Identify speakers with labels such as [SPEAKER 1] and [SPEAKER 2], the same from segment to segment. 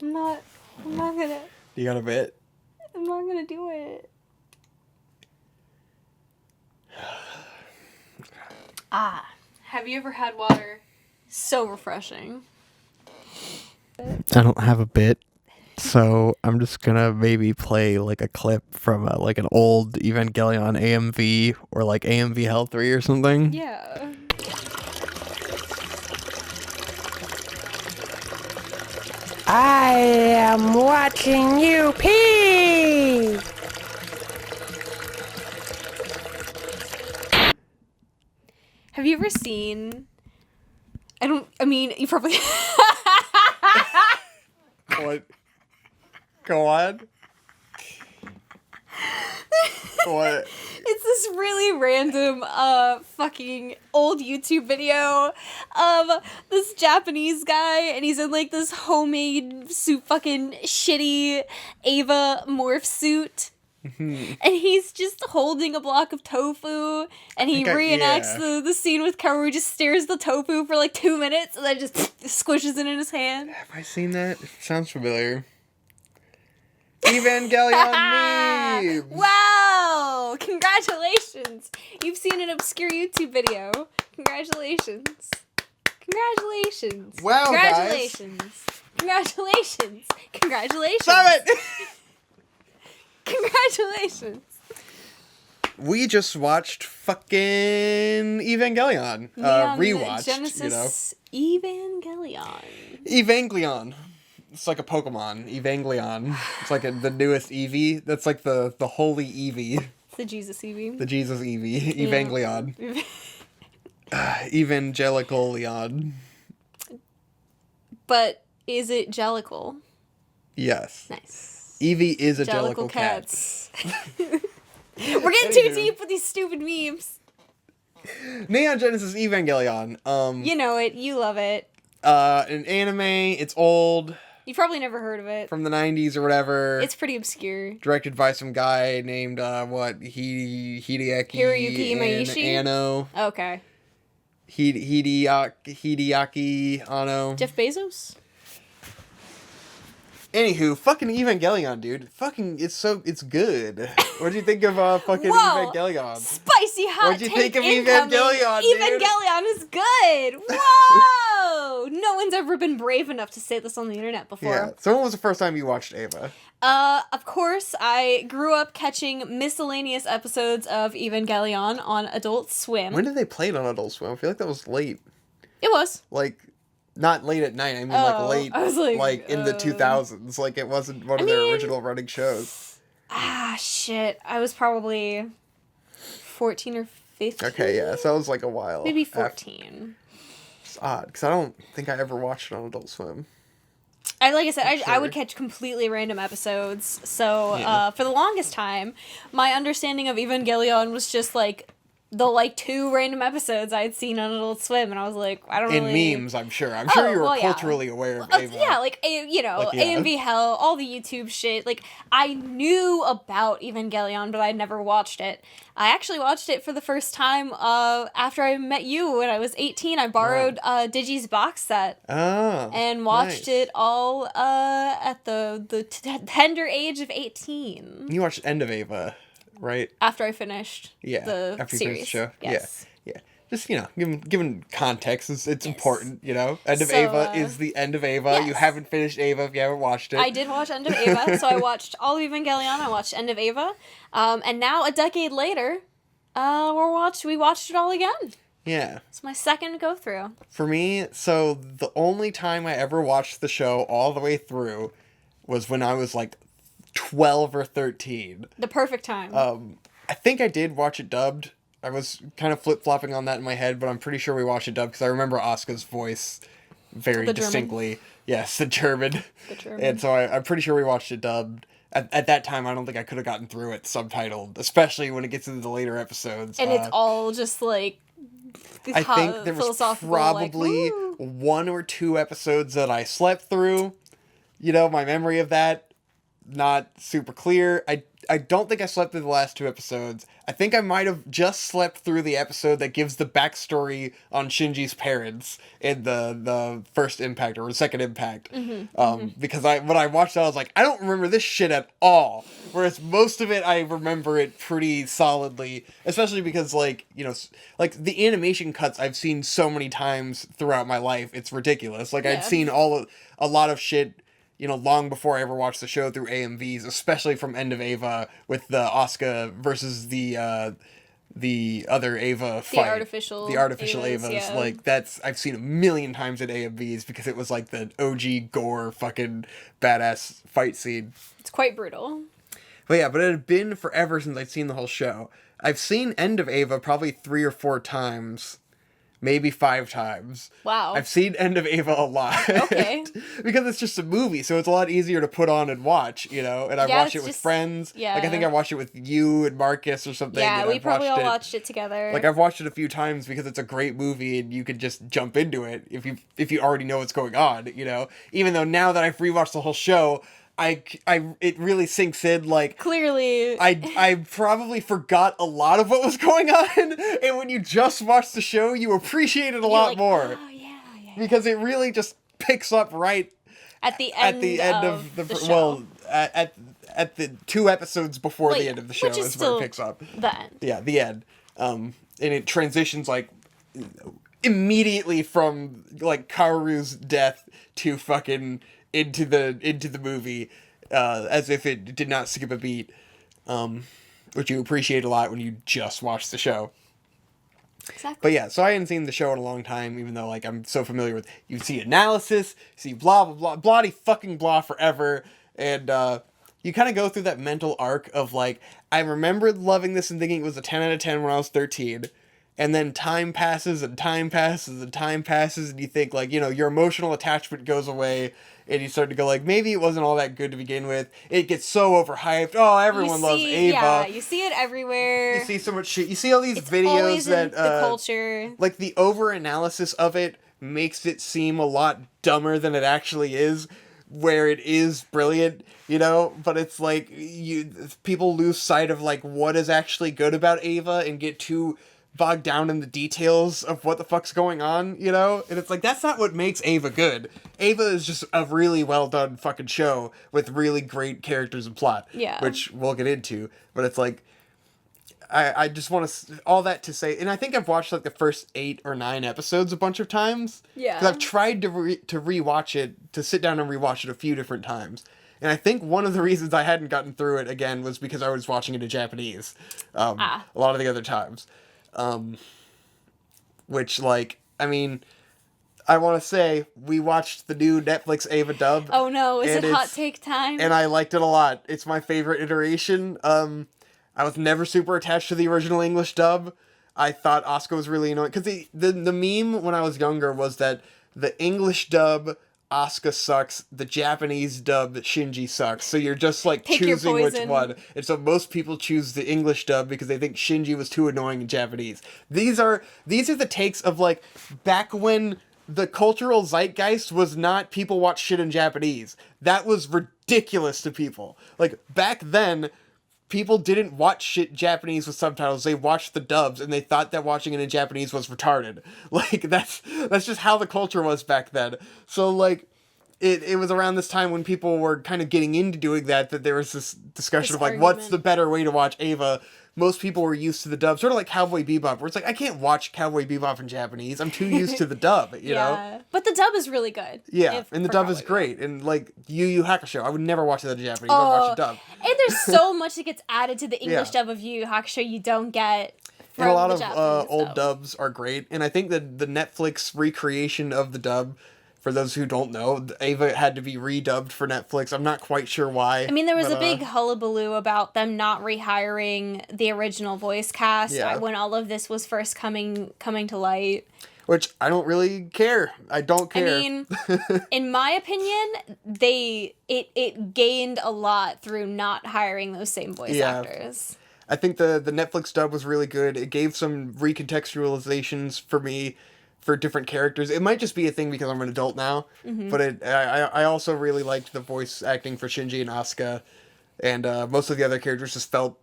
[SPEAKER 1] I'm not gonna.
[SPEAKER 2] You got a bit?
[SPEAKER 1] I'm not gonna do it. Have you ever had water so refreshing?
[SPEAKER 2] I don't have a bit, so I'm just gonna maybe play like a clip from like an old Evangelion AMV or like AMV Hell 3 or something.
[SPEAKER 1] Yeah.
[SPEAKER 3] I am watching you pee!
[SPEAKER 1] Have you ever seen... you probably...
[SPEAKER 2] What? Go on. What?
[SPEAKER 1] It's this really random, fucking old YouTube video of this Japanese guy, and he's in, like, this homemade suit, fucking shitty Ava morph suit. And he's just holding a block of tofu, and he reenacts the scene with Kaoru, just stares the tofu for like 2 minutes, and then just squishes it in his hand.
[SPEAKER 2] Have I seen that? It sounds familiar. Evangelion memes!
[SPEAKER 1] Wow! Congratulations! You've seen an obscure YouTube video. Congratulations. Congratulations.
[SPEAKER 2] Wow,
[SPEAKER 1] Congratulations. Guys. Congratulations. Congratulations.
[SPEAKER 2] Stop it!
[SPEAKER 1] Congratulations.
[SPEAKER 2] We just watched fucking Evangelion. Rewatched,
[SPEAKER 1] Genesis Evangelion.
[SPEAKER 2] Evangelion. It's like a Pokemon. Evangelion. It's like the newest Eevee. That's like the holy Eevee.
[SPEAKER 1] It's the Jesus Eevee.
[SPEAKER 2] The Jesus Eevee. Evangelion.
[SPEAKER 1] Yeah.
[SPEAKER 2] Evangelicalion.
[SPEAKER 1] But is it jellicle?
[SPEAKER 2] Yes.
[SPEAKER 1] Nice.
[SPEAKER 2] Eevee is a
[SPEAKER 1] Jellicle
[SPEAKER 2] jellicle cat.
[SPEAKER 1] cats. We're getting too deep with these stupid memes.
[SPEAKER 2] Neon Genesis Evangelion.
[SPEAKER 1] You know it. You love it.
[SPEAKER 2] An anime. It's old.
[SPEAKER 1] You've probably never heard of it.
[SPEAKER 2] From the 90s or whatever.
[SPEAKER 1] It's pretty obscure.
[SPEAKER 2] Directed by some guy named, Hideaki
[SPEAKER 1] Hiroyuki Imaishi?
[SPEAKER 2] Anno.
[SPEAKER 1] Okay.
[SPEAKER 2] Hideaki Anno.
[SPEAKER 1] Jeff Bezos?
[SPEAKER 2] Anywho, fucking Evangelion, dude. Fucking, it's good. What did you think of fucking
[SPEAKER 1] Whoa,
[SPEAKER 2] Evangelion?
[SPEAKER 1] Spicy hot
[SPEAKER 2] What did you think of
[SPEAKER 1] incoming.
[SPEAKER 2] Evangelion, dude?
[SPEAKER 1] Evangelion is good. Whoa! No one's ever been brave enough to say this on the internet before.
[SPEAKER 2] Yeah. So when was the first time you watched Ava?
[SPEAKER 1] Of course, I grew up catching miscellaneous episodes of Evangelion on Adult Swim.
[SPEAKER 2] When did they play it on Adult Swim? I feel like that was late.
[SPEAKER 1] It was.
[SPEAKER 2] Like, not late at night. I mean, like late.
[SPEAKER 1] I was like
[SPEAKER 2] in the 2000s. Like, it wasn't one of their original running shows.
[SPEAKER 1] Shit. I was probably 14 or 15.
[SPEAKER 2] Okay, yeah. So that was like a while.
[SPEAKER 1] Maybe 14.
[SPEAKER 2] It's odd, because I don't think I ever watched it on Adult Swim.
[SPEAKER 1] Like I said, I would catch completely random episodes. So, for the longest time, my understanding of Evangelion was just, like, the, 2 random episodes I had seen on Adult Swim, and I was like, I don't really...
[SPEAKER 2] In memes, I'm sure. I'm sure you were culturally aware of Ava.
[SPEAKER 1] Yeah, AMV Hell, all the YouTube shit. Like, I knew about Evangelion, but I never watched it. I actually watched it for the first time after I met you when I was 18. I borrowed Digi's box set.
[SPEAKER 2] Oh,
[SPEAKER 1] and watched it all at the tender age of 18.
[SPEAKER 2] You watched End of Ava, right?
[SPEAKER 1] After I finished the
[SPEAKER 2] after you
[SPEAKER 1] series.
[SPEAKER 2] finished the show?
[SPEAKER 1] Yes.
[SPEAKER 2] Yeah. Just, given context, it's important, End of Ava is the end of Ava.
[SPEAKER 1] Yes.
[SPEAKER 2] You haven't finished Ava if you haven't watched it.
[SPEAKER 1] I did watch End of Ava, so I watched all of Evangelion, I watched End of Ava, and now, a decade later, we watched it all again.
[SPEAKER 2] Yeah.
[SPEAKER 1] It's my second go-through.
[SPEAKER 2] For me, so the only time I ever watched the show all the way through was when I was, 12 or 13.
[SPEAKER 1] The perfect time.
[SPEAKER 2] I think I did watch it dubbed. I was kind of flip-flopping on that in my head, but I'm pretty sure we watched it dubbed because I remember Asuka's voice very distinctly. Yes, the German. And so I'm pretty sure we watched it dubbed. At that time, I don't think I could have gotten through it subtitled, especially when it gets into the later episodes.
[SPEAKER 1] And it's all just, I
[SPEAKER 2] think there was probably 1 or 2 episodes that I slept through. My memory of that not super clear. I don't think I slept through the last 2 episodes. I think I might have just slept through the episode that gives the backstory on Shinji's parents in the first impact or the second impact. Because when I watched that, I was like, I don't remember this shit at all. Whereas most of it, I remember it pretty solidly, especially because, like, you know, like the animation cuts I've seen so many times throughout my life. It's ridiculous. Like, I'd seen a lot of shit, you know, long before I ever watched the show through AMVs, especially from End of Ava with the Asuka versus the other Ava fight. The artificial Avas.
[SPEAKER 1] Yeah.
[SPEAKER 2] Like, I've seen a million times at AMVs because it was like the OG gore fucking badass fight scene.
[SPEAKER 1] It's quite brutal.
[SPEAKER 2] But yeah, but it had been forever since I'd seen the whole show. I've seen End of Ava probably 3 or 4 times. Maybe 5 times.
[SPEAKER 1] Wow.
[SPEAKER 2] I've seen End of Ava a lot.
[SPEAKER 1] Okay.
[SPEAKER 2] Because it's just a movie, so it's a lot easier to put on and watch, you know? And I watch it with friends.
[SPEAKER 1] Yeah.
[SPEAKER 2] Like, I think I watched it with you and Marcus or something.
[SPEAKER 1] Yeah,
[SPEAKER 2] and
[SPEAKER 1] we probably all watched it together.
[SPEAKER 2] Like, I've watched it a few times because it's a great movie and you could just jump into it if you already know what's going on, you know? Even though now that I've rewatched the whole show, it really sinks in, like...
[SPEAKER 1] Clearly.
[SPEAKER 2] I probably forgot a lot of what was going on, and when you just watch the show, you appreciate it a lot more.
[SPEAKER 1] Oh, yeah.
[SPEAKER 2] Because it really just picks up right...
[SPEAKER 1] At the end of the show.
[SPEAKER 2] Well, at the 2 episodes before the end of the show is where it picks up.
[SPEAKER 1] The end.
[SPEAKER 2] Yeah, the end. And it transitions, like, immediately from, like, Kaoru's death to fucking... into the movie, as if it did not skip a beat, which you appreciate a lot when you just watch the show.
[SPEAKER 1] Exactly.
[SPEAKER 2] But yeah, so I hadn't seen the show in a long time, even though, like, I'm so familiar with, you see analysis, you see blah, blah, blah, bloody fucking blah forever, and, you kind of go through that mental arc of, like, I remembered loving this and thinking it was a 10 out of 10 when I was 13, and then time passes, and time passes, and time passes, and you think, like, you know, your emotional attachment goes away, and you start to go, like, maybe it wasn't all that good to begin with. It gets so overhyped. Oh, everyone loves Ava.
[SPEAKER 1] Yeah, you see it everywhere.
[SPEAKER 2] You see so much shit. You see all these videos
[SPEAKER 1] always
[SPEAKER 2] that...
[SPEAKER 1] in the culture.
[SPEAKER 2] Like, the over-analysis of it makes it seem a lot dumber than it actually is, where it is brilliant, you know? But it's like, people lose sight of, like, what is actually good about Ava and get too bogged down in the details of what the fuck's going on, you know? And it's like, that's not what makes Ava good. Ava is just a really well done fucking show with really great characters and plot.
[SPEAKER 1] Yeah.
[SPEAKER 2] Which we'll get into. But it's like, I just want to, all that to say, and I think I've watched like the first 8 or 9 episodes a bunch of times.
[SPEAKER 1] Yeah.
[SPEAKER 2] Because I've tried to rewatch it, to sit down and rewatch it a few different times. And I think one of the reasons I hadn't gotten through it again was because I was watching it in Japanese. A lot of the other times. Which, like, I mean, I want to say, we watched the new Netflix Ava dub.
[SPEAKER 1] Oh no, is it hot take time?
[SPEAKER 2] And I liked it a lot. It's my favorite iteration. I was never super attached to the original English dub. I thought Asuka was really annoying. Because the meme when I was younger was that the English dub, Asuka sucks, the Japanese dub, Shinji sucks. So you're just like choosing which one. And so most people choose the English dub because they think Shinji was too annoying in Japanese. These are the takes of like back when the cultural zeitgeist was not people watch shit in Japanese. That was ridiculous to people. Like back then, people didn't watch shit Japanese with subtitles. They watched the dubs, and they thought that watching it in Japanese was retarded. Like, that's just how the culture was back then. So, like, it was around this time when people were kind of getting into doing that there was this discussion of, like, what's the better way to watch Ava? Most people were used to the dub, sort of like Cowboy Bebop, where it's like, I can't watch Cowboy Bebop in Japanese. I'm too used to the dub, you know?
[SPEAKER 1] But the dub is really good.
[SPEAKER 2] Yeah, and the dub is great. And, like, Yu Yu Hakusho, I would never watch that in Japanese. I would watch the dub.
[SPEAKER 1] And there's so much that gets added to the English dub of Yu Yu Hakusho you don't get from
[SPEAKER 2] and a lot
[SPEAKER 1] the
[SPEAKER 2] of
[SPEAKER 1] Japanese
[SPEAKER 2] old dubs are great. And I think that the Netflix recreation of the dub, for those who don't know, Ava had to be redubbed for Netflix. I'm not quite sure why.
[SPEAKER 1] I mean, there was a big hullabaloo about them not rehiring the original voice cast when all of this was first coming to light.
[SPEAKER 2] Which I don't really care. I don't care.
[SPEAKER 1] I mean, in my opinion, it gained a lot through not hiring those same voice actors.
[SPEAKER 2] I think the Netflix dub was really good. It gave some recontextualizations for me for different characters. It might just be a thing because I'm an adult now, but I also really liked the voice acting for Shinji and Asuka, and most of the other characters just felt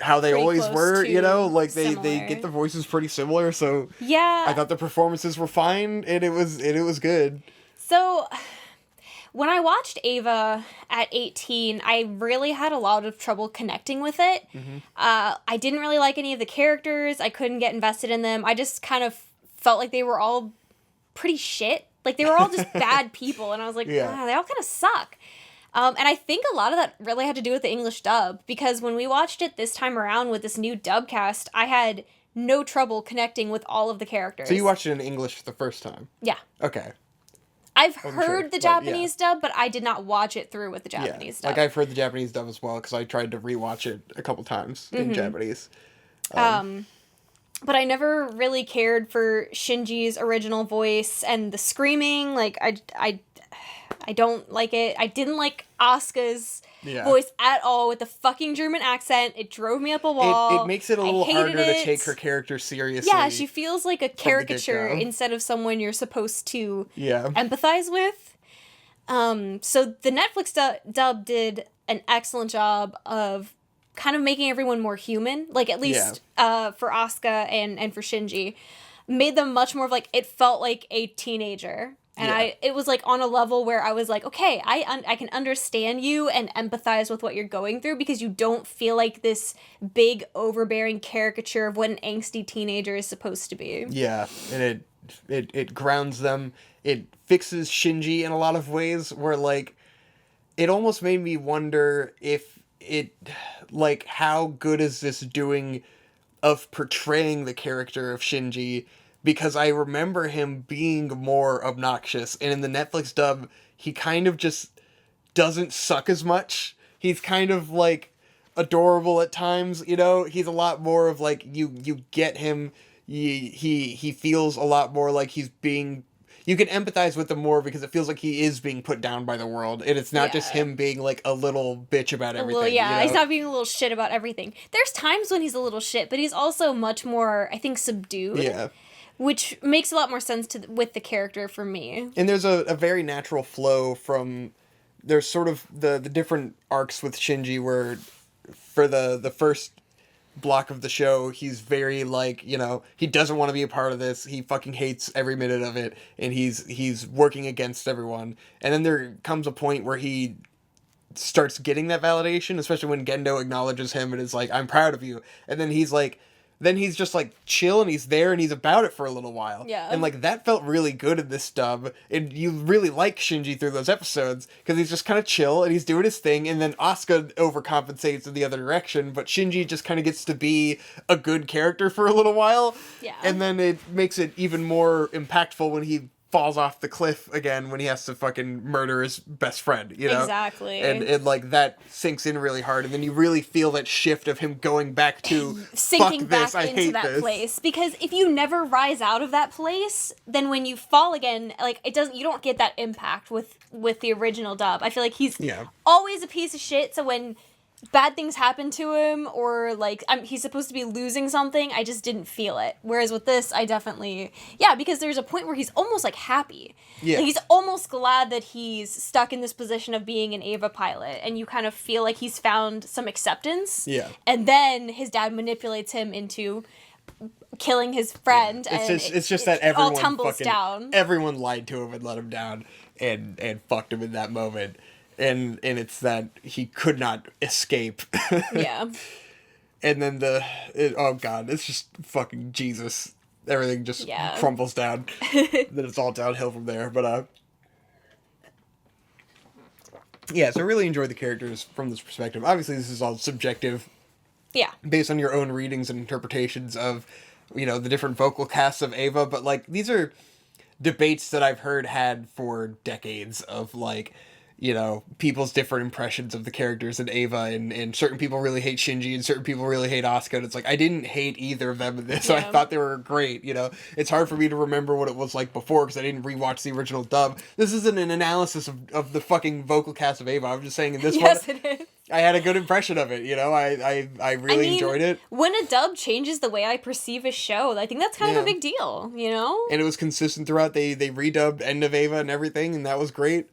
[SPEAKER 2] how they
[SPEAKER 1] Pretty
[SPEAKER 2] always
[SPEAKER 1] close
[SPEAKER 2] were, you know, like they
[SPEAKER 1] similar.
[SPEAKER 2] get the voices pretty similar, so
[SPEAKER 1] Yeah.
[SPEAKER 2] I thought the performances were fine, and it was good.
[SPEAKER 1] So, when I watched Ava at 18, I really had a lot of trouble connecting with it. I didn't really like any of the characters. I couldn't get invested in them. I just kind of felt like they were all pretty shit. Like, they were all just bad people, and I was like, they all kind of suck. And I think a lot of that really had to do with the English dub, because when we watched it this time around with this new dub cast, I had no trouble connecting with all of the characters.
[SPEAKER 2] So you watched it in English for the first time?
[SPEAKER 1] Yeah.
[SPEAKER 2] Okay.
[SPEAKER 1] I've heard the Japanese dub, but I did not watch it through with the Japanese dub.
[SPEAKER 2] Like, I've heard the Japanese dub as well, because I tried to rewatch it a couple times in Japanese.
[SPEAKER 1] But I never really cared for Shinji's original voice and the screaming. Like, I don't like it. I didn't like Asuka's voice at all with the fucking German accent. It drove me up a wall.
[SPEAKER 2] It makes it a little harder to take her character seriously.
[SPEAKER 1] Yeah, she feels like a caricature instead of someone you're supposed to empathize with. So the Netflix dub did an excellent job of kind of making everyone more human. Like, at least for Asuka and for Shinji. Made them much more of, like, it felt like a teenager. And it was, like, on a level where I was like, okay, I can understand you and empathize with what you're going through, because you don't feel like this big, overbearing caricature of what an angsty teenager is supposed to be.
[SPEAKER 2] Yeah, and it grounds them. It fixes Shinji in a lot of ways where, like, it almost made me wonder if it, like, how good is this doing of portraying the character of Shinji, because I remember him being more obnoxious, and in the Netflix dub, he kind of just doesn't suck as much. He's kind of, like, adorable at times, you know? He's a lot more of, like, you get him, he feels a lot more like he's being... You can empathize with him more because it feels like he is being put down by the world, and it's not just him being, like, a little bitch about everything.
[SPEAKER 1] You know? He's not being a little shit about everything. There's times when he's a little shit, but he's also much more, I think, subdued.
[SPEAKER 2] Yeah.
[SPEAKER 1] Which makes a lot more sense with the character for me.
[SPEAKER 2] And there's a very natural flow from... There's sort of the different arcs with Shinji where for the first block of the show, he's very, like, you know, he doesn't want to be a part of this. He fucking hates every minute of it. And he's working against everyone. And then there comes a point where he starts getting that validation, especially when Gendo acknowledges him and is like, I'm proud of you. And then he's like... Then he's just, like, chill, and he's there, and he's about it for a little while.
[SPEAKER 1] Yeah.
[SPEAKER 2] And, like, that felt really good in this dub. And you really like Shinji through those episodes, because he's just kind of chill, and he's doing his thing, and then Asuka overcompensates in the other direction, but Shinji just kind of gets to be a good character for a little while.
[SPEAKER 1] Yeah.
[SPEAKER 2] And then it makes it even more impactful when he falls off the cliff again when he has to fucking murder his best friend, you know?
[SPEAKER 1] Exactly.
[SPEAKER 2] And like, that sinks in really hard, and then you really feel that shift of him going back to,
[SPEAKER 1] sinking
[SPEAKER 2] fuck
[SPEAKER 1] back
[SPEAKER 2] this, I
[SPEAKER 1] into
[SPEAKER 2] hate
[SPEAKER 1] that
[SPEAKER 2] this.
[SPEAKER 1] place. Because if you never rise out of that place, then when you fall again, like, you don't get that impact with the original dub. I feel like he's always a piece of shit, so when bad things happen to him, or, like, he's supposed to be losing something, I just didn't feel it. Whereas with this, I definitely... Yeah, because there's a point where he's almost, like, happy.
[SPEAKER 2] Yeah.
[SPEAKER 1] Like, he's almost glad that he's stuck in this position of being an Ava pilot, and you kind of feel like he's found some acceptance.
[SPEAKER 2] Yeah.
[SPEAKER 1] And then his dad manipulates him into killing his friend, and
[SPEAKER 2] It's just that everyone
[SPEAKER 1] all tumbles
[SPEAKER 2] fucking,
[SPEAKER 1] down.
[SPEAKER 2] Everyone lied to him and let him down and fucked him in that moment. And it's that he could not escape.
[SPEAKER 1] Yeah.
[SPEAKER 2] And then oh god, it's just fucking Jesus. Everything just crumbles down. Then it's all downhill from there. But yeah, so I really enjoyed the characters from this perspective. Obviously, this is all subjective.
[SPEAKER 1] Yeah.
[SPEAKER 2] Based on your own readings and interpretations of, you know, the different vocal casts of Ava. But, like, these are debates that I've heard had for decades of, like, you know, people's different impressions of the characters in Ava, and certain people really hate Shinji, and certain people really hate Asuka, and it's like, I didn't hate either of them in this. I thought they were great, you know? It's hard for me to remember what it was like before, because I didn't rewatch the original dub. This isn't an analysis of the fucking vocal cast of Ava. I'm just saying in this one...
[SPEAKER 1] Yes, it is.
[SPEAKER 2] I had a good impression of it, you know? I really enjoyed it.
[SPEAKER 1] When a dub changes the way I perceive a show, I think that's kind of a big deal, you know?
[SPEAKER 2] And it was consistent throughout. They redubbed End of Eva and everything, and that was great.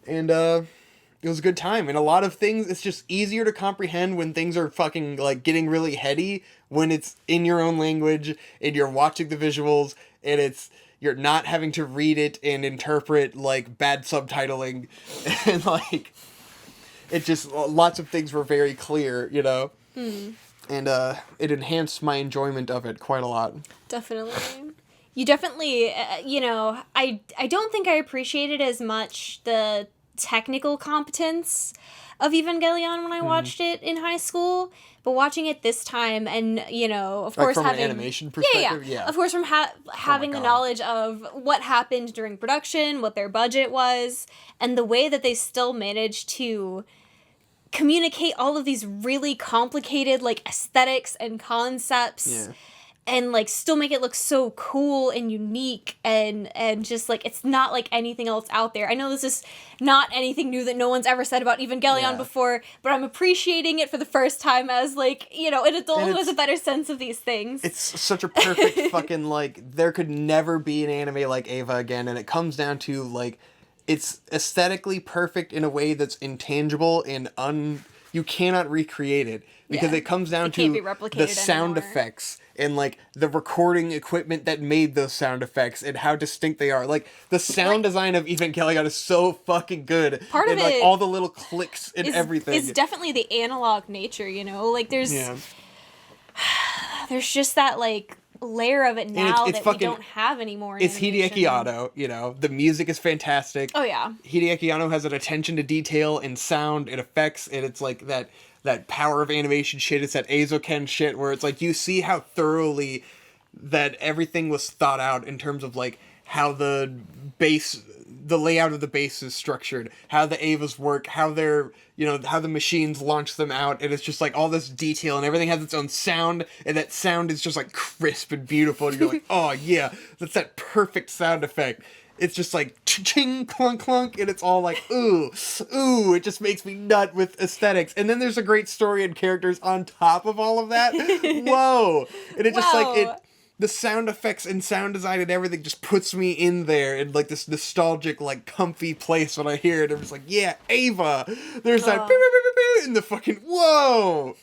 [SPEAKER 2] And it was a good time. And a lot of things, it's just easier to comprehend when things are fucking, like, getting really heady, when it's in your own language, and you're watching the visuals, and you're not having to read it and interpret, like, bad subtitling. And, like, it just, lots of things were very clear, you know? And it enhanced my enjoyment of it quite a lot.
[SPEAKER 1] Definitely. You definitely, you know, I don't think I appreciated as much the technical competence of Evangelion when I watched it in high school, but watching it this time, and you know, of course,
[SPEAKER 2] from
[SPEAKER 1] having
[SPEAKER 2] an animation perspective, yeah.
[SPEAKER 1] Of course, from having the knowledge of what happened during production, what their budget was, and the way that they still managed to communicate all of these really complicated, like, aesthetics and concepts. And, like, still make it look so cool and unique and just, like, it's not like anything else out there. I know this is not anything new that no one's ever said about Evangelion before, but I'm appreciating it for the first time as, like, you know, an adult who has a better sense of these things.
[SPEAKER 2] It's such a perfect fucking, like, there could never be an anime like Eva again, and it comes down to, like, it's aesthetically perfect in a way that's intangible and you cannot recreate it. Because it comes down to the sound effects and, like, the recording equipment that made those sound effects and how distinct they are. Like, the sound design of Evangelion is so fucking good.
[SPEAKER 1] Part of
[SPEAKER 2] like,
[SPEAKER 1] it
[SPEAKER 2] all the little clicks and everything.
[SPEAKER 1] It's definitely the analog nature, you know? Like, there's just that, like, layer of it now that we don't have anymore in
[SPEAKER 2] It's Hideaki Anno, you know? The music is fantastic.
[SPEAKER 1] Oh, yeah.
[SPEAKER 2] Hideaki Anno has an attention to detail and sound and effects, and it's, like, that power of animation shit. It's that Eizouken shit where it's like you see how thoroughly that everything was thought out in terms of, like, how the layout of the base is structured, how the Evas work, how they're, you know, how the machines launch them out, and it's just like all this detail and everything has its own sound, and that sound is just like crisp and beautiful, and you're like, oh yeah, that's that perfect sound effect. It's just like ching clunk clunk, and it's all like ooh. It just makes me nut with aesthetics. And then there's a great story and characters on top of all of that. Whoa! And it just like the sound effects and sound design and everything just puts me in there in like this nostalgic, like comfy place when I hear it. I'm just like, yeah, Ava. There's that in the fucking whoa.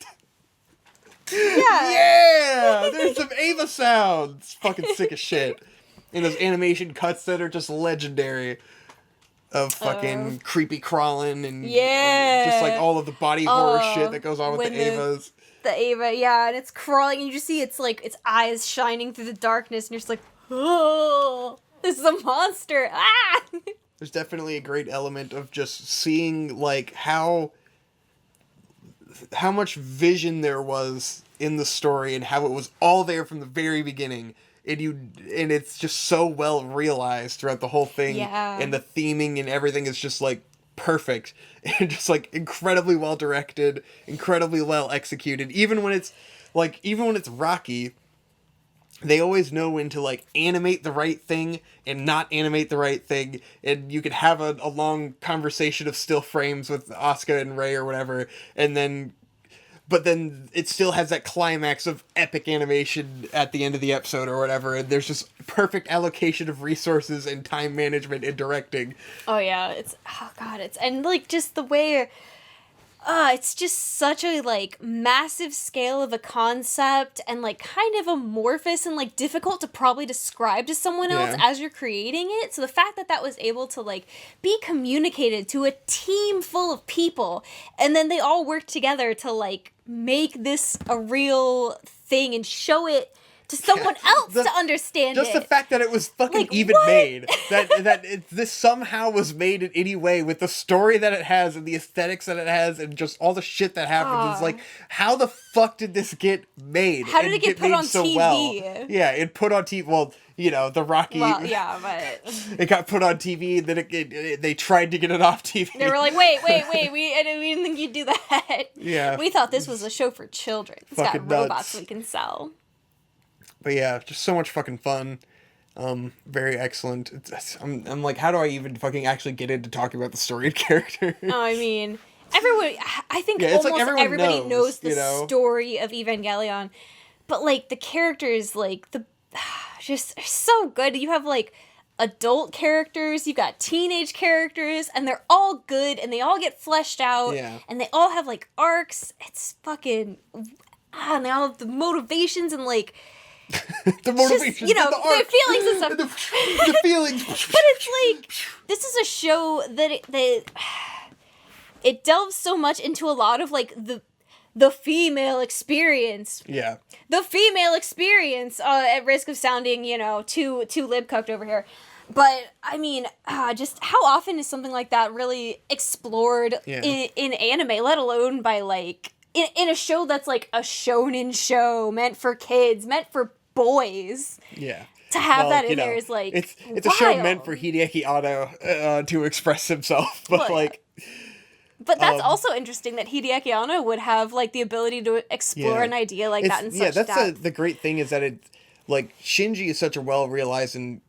[SPEAKER 2] Yeah. There's some Ava sounds. Fucking sick as shit. And those animation cuts that are just legendary of fucking creepy crawling and just like all of the body horror shit that goes on with the Avas.
[SPEAKER 1] The Ava, yeah, and it's crawling and you just see its like its eyes shining through the darkness and you're just like, oh, this is a monster. Ah!
[SPEAKER 2] There's definitely a great element of just seeing like how much vision there was in the story and how it was all there from the very beginning. And it's just so well realized throughout the whole thing.
[SPEAKER 1] Yeah.
[SPEAKER 2] And the theming and everything is just like perfect and just like incredibly well directed, incredibly well executed. Even when it's rocky, they always know when to like animate the right thing and not animate the right thing. And you could have a long conversation of still frames with Asuka and Rei or whatever, but then it still has that climax of epic animation at the end of the episode or whatever, and there's just perfect allocation of resources and time management and directing.
[SPEAKER 1] Oh yeah, and like just the way, it's just such a like massive scale of a concept and like kind of amorphous and like difficult to probably describe to someone else as you're creating it. So the fact that was able to like be communicated to a team full of people and then they all work together to like make this a real thing and show it to someone else to understand
[SPEAKER 2] just
[SPEAKER 1] it.
[SPEAKER 2] Just the fact that it was fucking like, even made. This somehow was made in any way with the story that it has and the aesthetics that it has and just all the shit that happens. It's like, how the fuck did this get made?
[SPEAKER 1] How did it get put on so TV?
[SPEAKER 2] Well? Yeah, it put on TV. Well, you know, the Rocky...
[SPEAKER 1] Well, yeah, but...
[SPEAKER 2] It got put on TV, and then they tried to get it off TV.
[SPEAKER 1] They were like, wait, we didn't think you'd do that.
[SPEAKER 2] Yeah.
[SPEAKER 1] We thought this was a show for children. It's got robots we can sell.
[SPEAKER 2] But yeah, just so much fucking fun. Very excellent. I'm like, how do I even fucking actually get into talking about the story and character?
[SPEAKER 1] Oh, I mean... I think
[SPEAKER 2] Yeah, it's like
[SPEAKER 1] almost
[SPEAKER 2] everyone
[SPEAKER 1] everybody knows the
[SPEAKER 2] you know?
[SPEAKER 1] story of Evangelion, but like the characters, like the just are so good. You have like adult characters, you've got teenage characters, and they're all good, and they all get fleshed out,
[SPEAKER 2] Yeah.
[SPEAKER 1] and they all have like arcs. It's fucking and they all have the motivations and like
[SPEAKER 2] The motivations,
[SPEAKER 1] just, you know,
[SPEAKER 2] the arc,
[SPEAKER 1] the feelings and stuff.
[SPEAKER 2] the feelings.
[SPEAKER 1] But it's like this is a show that it delves so much into a lot of like the female experience.
[SPEAKER 2] Yeah.
[SPEAKER 1] The female experience, at risk of sounding, you know, too lib cooked over here. But I mean, just how often is something like that really explored in anime, let alone by like in a show that's like a shonen show meant for kids, meant for boys.
[SPEAKER 2] Yeah.
[SPEAKER 1] To have that in there is like
[SPEAKER 2] it's a show meant for Hideaki Anno to express himself, but like.
[SPEAKER 1] But that's also interesting that Hideaki Anno would have like the ability to explore an idea like that in such depth.
[SPEAKER 2] That's the great thing is that it like Shinji is such a well realized and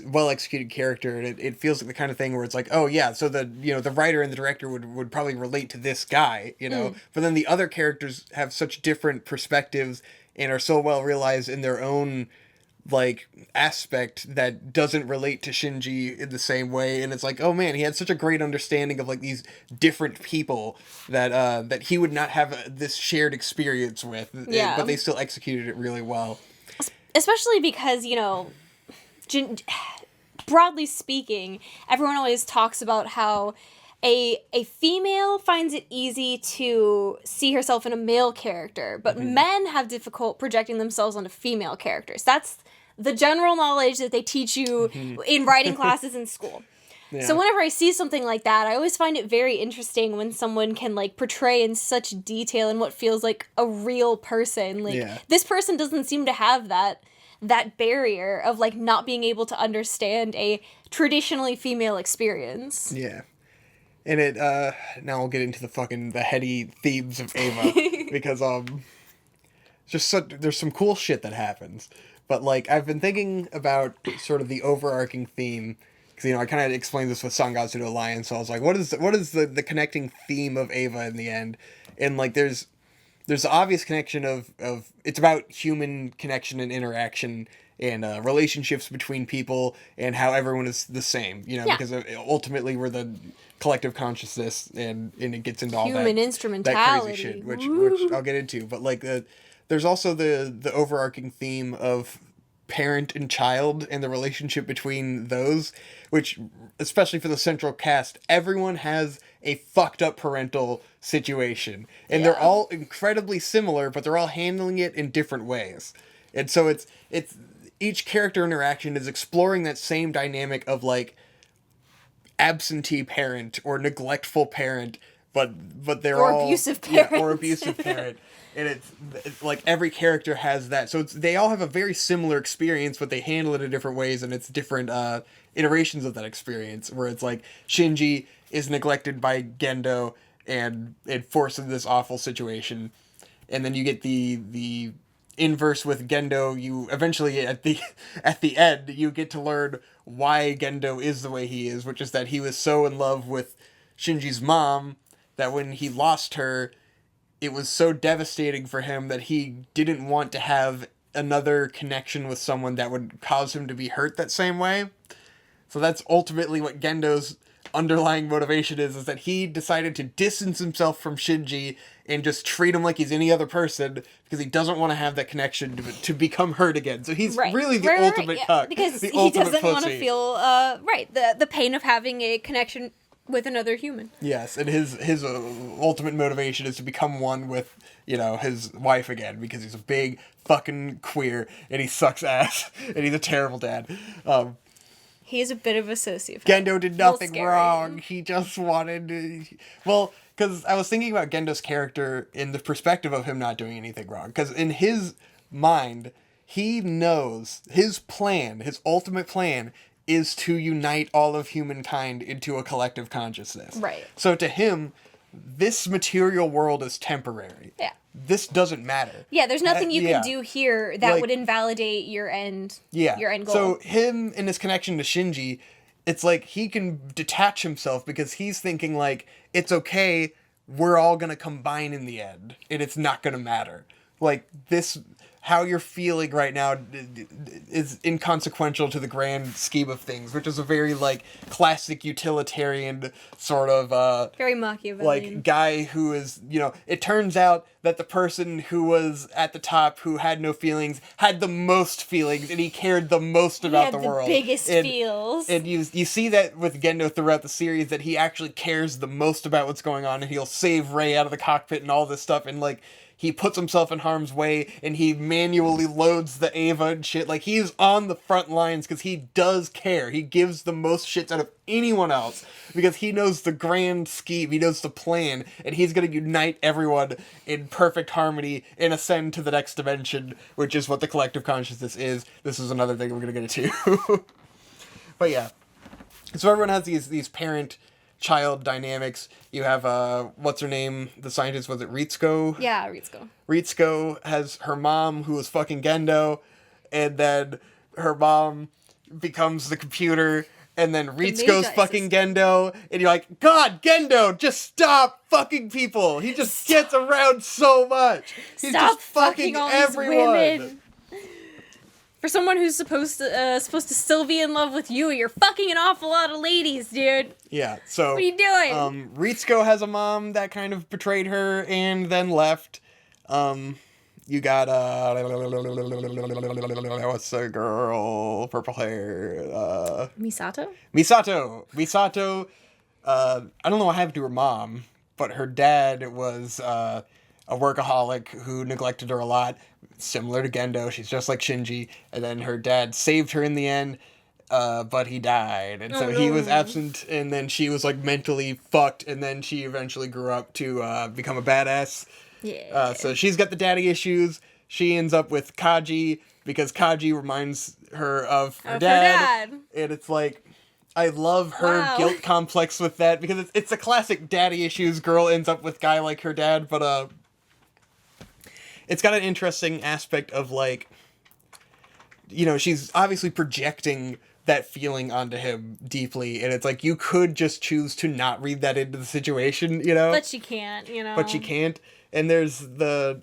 [SPEAKER 2] well executed character, and it feels like the kind of thing where it's like, oh yeah, so the the writer and the director would probably relate to this guy, but then the other characters have such different perspectives and are so well realized in their own like aspect that doesn't relate to Shinji in the same way, and it's like, oh man, he had such a great understanding of like these different people that that he would not have this shared experience with, but they still executed it really well.
[SPEAKER 1] Especially because broadly speaking, everyone always talks about how a female finds it easy to see herself in a male character, but men have difficult projecting themselves onto female characters. That's the general knowledge that they teach you in writing classes in school. Yeah. So whenever I see something like that, I always find it very interesting when someone can like portray in such detail in what feels like a real person. Like this person doesn't seem to have that barrier of like not being able to understand a traditionally female experience.
[SPEAKER 2] Yeah. And it now we'll get into the heady themes of Eva because there's some cool shit that happens. But like I've been thinking about sort of the overarching theme because I kind of explained this with Sangatsu to Alliance, so I was like, what is the connecting theme of Eva in the end? And like there's the obvious connection of it's about human connection and interaction and relationships between people and how everyone is the same, because ultimately we're the collective consciousness and it gets into all
[SPEAKER 1] human instrumentality,
[SPEAKER 2] that crazy shit, which I'll get into. But like there's also the overarching theme of parent and child and the relationship between those, which especially for the central cast, everyone has a fucked up parental situation, and they're all incredibly similar, but they're all handling it in different ways. And so it's each character interaction is exploring that same dynamic of like absentee parent or neglectful parent, but they're all
[SPEAKER 1] abusive parent.
[SPEAKER 2] or abusive parent. And it's like every character has that. So they all have a very similar experience, but they handle it in different ways, and it's different iterations of that experience, where it's like Shinji is neglected by Gendo and forced into this awful situation. And then you get the inverse with Gendo. You eventually at the end you get to learn why Gendo is the way he is, which is that he was so in love with Shinji's mom that when he lost her, it was so devastating for him that he didn't want to have another connection with someone that would cause him to be hurt that same way. So that's ultimately what Gendo's underlying motivation is that he decided to distance himself from Shinji and just treat him like he's any other person because he doesn't want to have that connection to become hurt again. So he's really the ultimate cuck.
[SPEAKER 1] Because
[SPEAKER 2] he
[SPEAKER 1] doesn't want to feel the pain of having a connection with another human.
[SPEAKER 2] Yes, and his ultimate motivation is to become one with, his wife again, because he's a big fucking queer and he sucks ass and he's a terrible dad.
[SPEAKER 1] He's a bit of a sociopath.
[SPEAKER 2] Gendo did nothing wrong. He just wanted to... Well, because I was thinking about Gendo's character in the perspective of him not doing anything wrong. Because in his mind, he knows his ultimate plan is to unite all of humankind into a collective consciousness.
[SPEAKER 1] Right.
[SPEAKER 2] So to him, this material world is temporary.
[SPEAKER 1] Yeah.
[SPEAKER 2] This doesn't matter.
[SPEAKER 1] Yeah, there's nothing you can do here that would invalidate your end.
[SPEAKER 2] Yeah.
[SPEAKER 1] Your end goal.
[SPEAKER 2] So him and his connection to Shinji, it's like he can detach himself because he's thinking like it's okay we're all gonna combine in the end, and it's not gonna matter. Like, this, how you're feeling right now is inconsequential to the grand scheme of things, which is a very, like, classic utilitarian sort of,
[SPEAKER 1] very Machiavellian.
[SPEAKER 2] like, guy who is, you know, it turns out that the person who was at the top, who had no feelings, had the most feelings, and he cared the most about the world.
[SPEAKER 1] He had the biggest feels.
[SPEAKER 2] And you see that with Gendo throughout the series, that he actually cares the most about what's going on, and he'll save Rey out of the cockpit and all this stuff, and, like, he puts himself in harm's way, and he manually loads the Ava and shit. Like, he's on the front lines because he does care. He gives the most shits out of anyone else because he knows the grand scheme, he knows the plan, and he's going to unite everyone in perfect harmony and ascend to the next dimension, which is what the collective consciousness is. This is another thing we're going to get into. But yeah. So everyone has these parent-child dynamics. You have, what's her name? The scientist, was it Ritsuko?
[SPEAKER 1] Yeah, Ritsuko.
[SPEAKER 2] Ritsuko has her mom, who was fucking Gendo, and then her mom becomes the computer, and then Ritsuko's fucking Gendo, and you're like, God, Gendo, just stop fucking people! He just gets around so much! He's
[SPEAKER 1] Stop
[SPEAKER 2] just fucking
[SPEAKER 1] all
[SPEAKER 2] everyone!
[SPEAKER 1] These women. For someone who's supposed to still be in love with you, you're fucking an awful lot of ladies, dude.
[SPEAKER 2] Yeah, so...
[SPEAKER 1] What are you doing?
[SPEAKER 2] Ritsuko has a mom that kind of betrayed her and then left. You got, what's the girl? Purple hair,
[SPEAKER 1] Misato?
[SPEAKER 2] Misato, I don't know what happened to her mom, but her dad was, a workaholic who neglected her a lot, similar to Gendo. She's just like Shinji, and then her dad saved her in the end, but he died, and so he was absent, and then she was, like, mentally fucked, and then she eventually grew up to, become a badass.
[SPEAKER 1] Yeah.
[SPEAKER 2] So she's got the daddy issues. She ends up with Kaji, because Kaji reminds her of her dad. And it's like, I love her guilt complex with that, because it's a classic daddy issues. Girl ends up with guy like her dad, but, it's got an interesting aspect of, like, you know, she's obviously projecting that feeling onto him deeply, and it's like, you could just choose to not read that into the situation, you know?
[SPEAKER 1] But she can't, you know?
[SPEAKER 2] But she can't. And there's the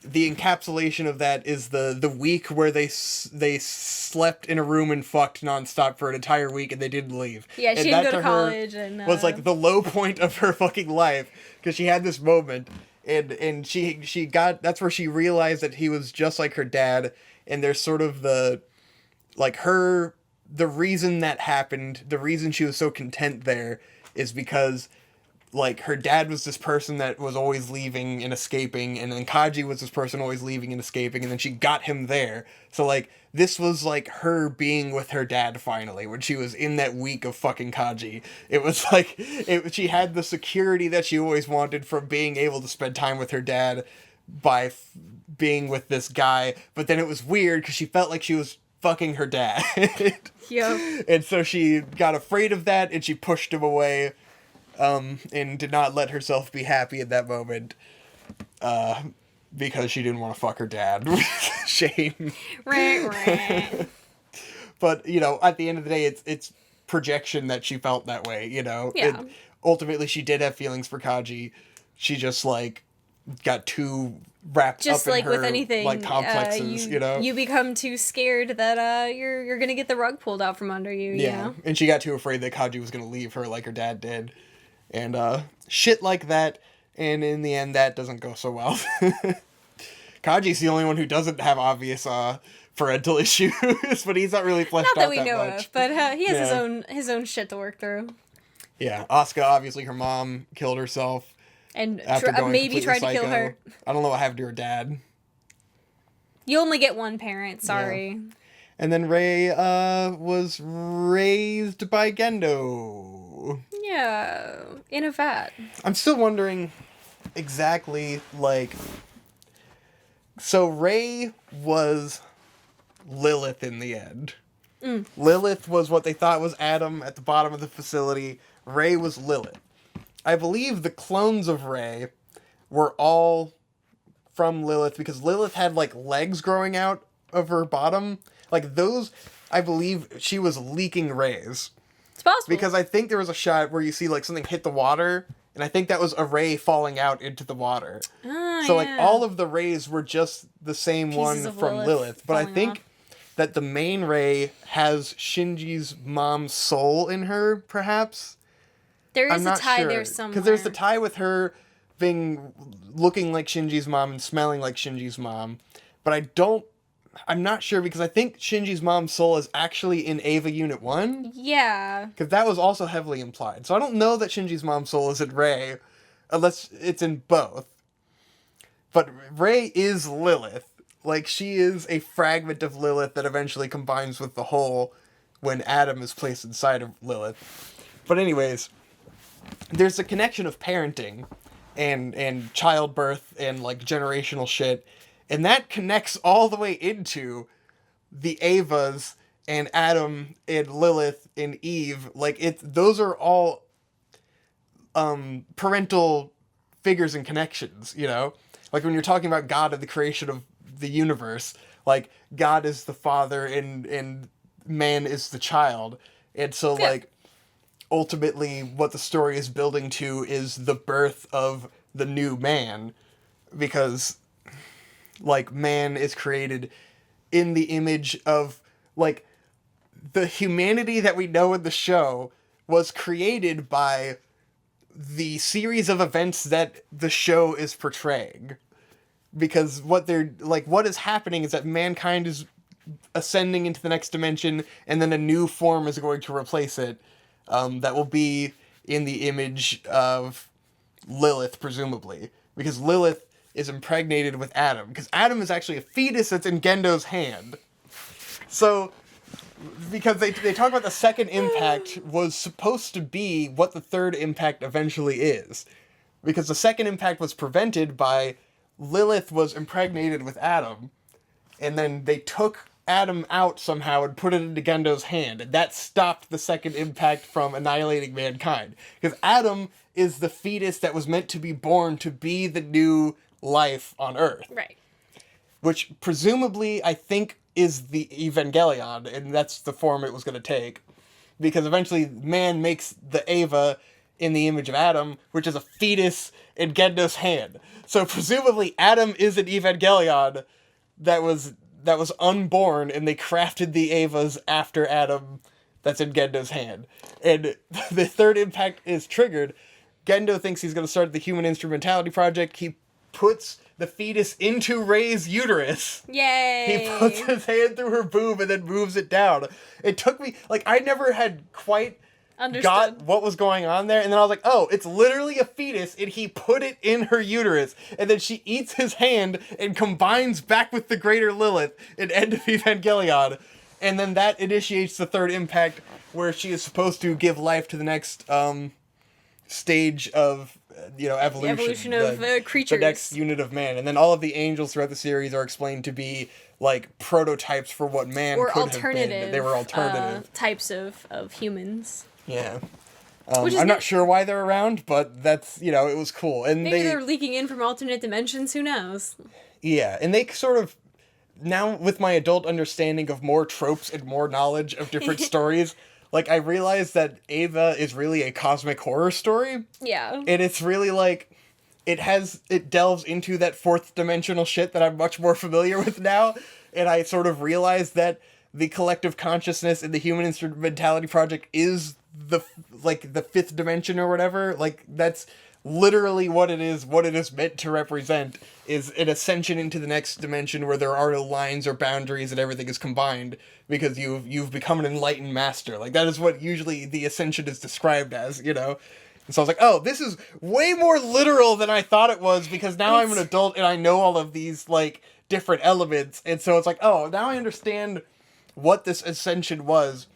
[SPEAKER 2] encapsulation of that is the week where they slept in a room and fucked nonstop for an entire week, and they didn't leave.
[SPEAKER 1] Yeah, she didn't go to college, and
[SPEAKER 2] was like the low point of her fucking life, because she had this moment, and she got, that's where she realized that he was just like her dad, and there's sort of the reason that happened, the reason she was so content there is because, like, her dad was this person that was always leaving and escaping, and then Kaji was this person always leaving and escaping, and then she got him there. So, like, this was, like, her being with her dad finally, when she was in that week of fucking Kaji. It was, like, she had the security that she always wanted from being able to spend time with her dad by being with this guy, but then it was weird, because she felt like she was fucking her dad.
[SPEAKER 1] Yep.
[SPEAKER 2] And so she got afraid of that, and she pushed him away. And did not let herself be happy at that moment, because she didn't want to fuck her dad. Shame.
[SPEAKER 1] Right.
[SPEAKER 2] But, you know, at the end of the day, it's projection that she felt that way, you know?
[SPEAKER 1] Yeah.
[SPEAKER 2] Ultimately, she did have feelings for Kaji. She just, like, got too wrapped up in
[SPEAKER 1] like
[SPEAKER 2] her,
[SPEAKER 1] with anything,
[SPEAKER 2] like, complexes, you know?
[SPEAKER 1] You become too scared that, you're gonna get the rug pulled out from under you, you know?
[SPEAKER 2] And she got too afraid that Kaji was gonna leave her like her dad did. And, shit like that, and in the end, that doesn't go so well. Kaji's the only one who doesn't have obvious, parental issues, but he's not really fleshed out that much.
[SPEAKER 1] Not that we know of, but, he has his own shit to work through.
[SPEAKER 2] Yeah, Asuka, obviously, her mom killed herself.
[SPEAKER 1] And
[SPEAKER 2] maybe
[SPEAKER 1] tried to kill her.
[SPEAKER 2] I don't know what happened to her dad.
[SPEAKER 1] You only get one parent, sorry.
[SPEAKER 2] Yeah. And then Rey, was raised by Gendo.
[SPEAKER 1] Yeah, in a vat.
[SPEAKER 2] I'm still wondering exactly, like... So Rey was Lilith in the end. Lilith was what they thought was Adam at the bottom of the facility. Rey was Lilith. I believe the clones of Rey were all from Lilith, because Lilith had, like, legs growing out of her bottom. Like, those, I believe she was leaking rays.
[SPEAKER 1] It's possible.
[SPEAKER 2] Because I think there was a shot where you see, like, something hit the water, And I think that was a ray falling out into the water. So, like, all of the rays were just the same one from Lilith. But I think that the main ray has Shinji's mom's soul in her, perhaps.
[SPEAKER 1] There is a tie there somewhere.
[SPEAKER 2] Because there's the tie with her being looking like Shinji's mom and smelling like Shinji's mom. But I'm not sure, because I think Shinji's mom's soul is actually in Eva Unit 1.
[SPEAKER 1] Yeah.
[SPEAKER 2] Because that was also heavily implied. So I don't know that Shinji's mom's soul is in Rei, unless it's in both. But Rei is Lilith. Like, she is a fragment of Lilith that eventually combines with the whole when Adam is placed inside of Lilith. But anyways, there's a connection of parenting and childbirth and, like, generational shit. And that connects all the way into the Evas and Adam and Lilith and Eve. Like, those are all parental figures and connections, you know? Like, when you're talking about God and the creation of the universe, like, God is the father and man is the child. And so, like, ultimately what the story is building to is the birth of the new man. Because, like, man is created in the image of, like, the humanity that we know in the show was created by the series of events that the show is portraying. Because what is happening is that mankind is ascending into the next dimension, and then a new form is going to replace it, that will be in the image of Lilith, presumably. Because Lilith is impregnated with Adam. Because Adam is actually a fetus that's in Gendo's hand. So, because they talk about the second impact was supposed to be what the third impact eventually is. Because the second impact was prevented by Lilith was impregnated with Adam, and then they took Adam out somehow and put it into Gendo's hand, and that stopped the second impact from annihilating mankind. Because Adam is the fetus that was meant to be born to be the new life on Earth.
[SPEAKER 1] Right.
[SPEAKER 2] Which presumably, I think, is the Evangelion, and that's the form it was going to take. Because eventually man makes the Eva in the image of Adam, which is a fetus in Gendo's hand. So presumably Adam is an Evangelion that was unborn, and they crafted the Evas after Adam that's in Gendo's hand. And the third impact is triggered. Gendo thinks he's going to start the Human Instrumentality Project. He puts the fetus into Rei's uterus.
[SPEAKER 1] Yay!
[SPEAKER 2] He puts his hand through her boob and then moves it down. It took me, like, I never had quite got what was going on there, and then I was like, oh, it's literally a fetus, and he put it in her uterus, and then she eats his hand and combines back with the greater Lilith in End of Evangelion, and then that initiates the third impact, where she is supposed to give life to the next stage of evolution.
[SPEAKER 1] The evolution of creatures.
[SPEAKER 2] The next unit of man. And then all of the angels throughout the series are explained to be, like, prototypes for what man could have been. They were alternative.
[SPEAKER 1] Types of humans.
[SPEAKER 2] Yeah. I'm not sure why they're around, but that's, it was cool. And
[SPEAKER 1] maybe they're leaking in from alternate dimensions, who knows?
[SPEAKER 2] Yeah, and they sort of, now with my adult understanding of more tropes and more knowledge of different stories, like, I realized that Eva is really a cosmic horror story.
[SPEAKER 1] Yeah.
[SPEAKER 2] And it's really, like, it delves into that fourth dimensional shit that I'm much more familiar with now. And I sort of realized that the collective consciousness in the Human Instrumentality Project is the fifth dimension or whatever. Like, that's literally what it is meant to represent, is an ascension into the next dimension where there are no lines or boundaries and everything is combined because you've become an enlightened master. Like, that is what usually the ascension is described as, And so I was like, oh, this is way more literal than I thought it was, because now I'm an adult and I know all of these, like, different elements. And so it's like, oh, now I understand what this ascension was.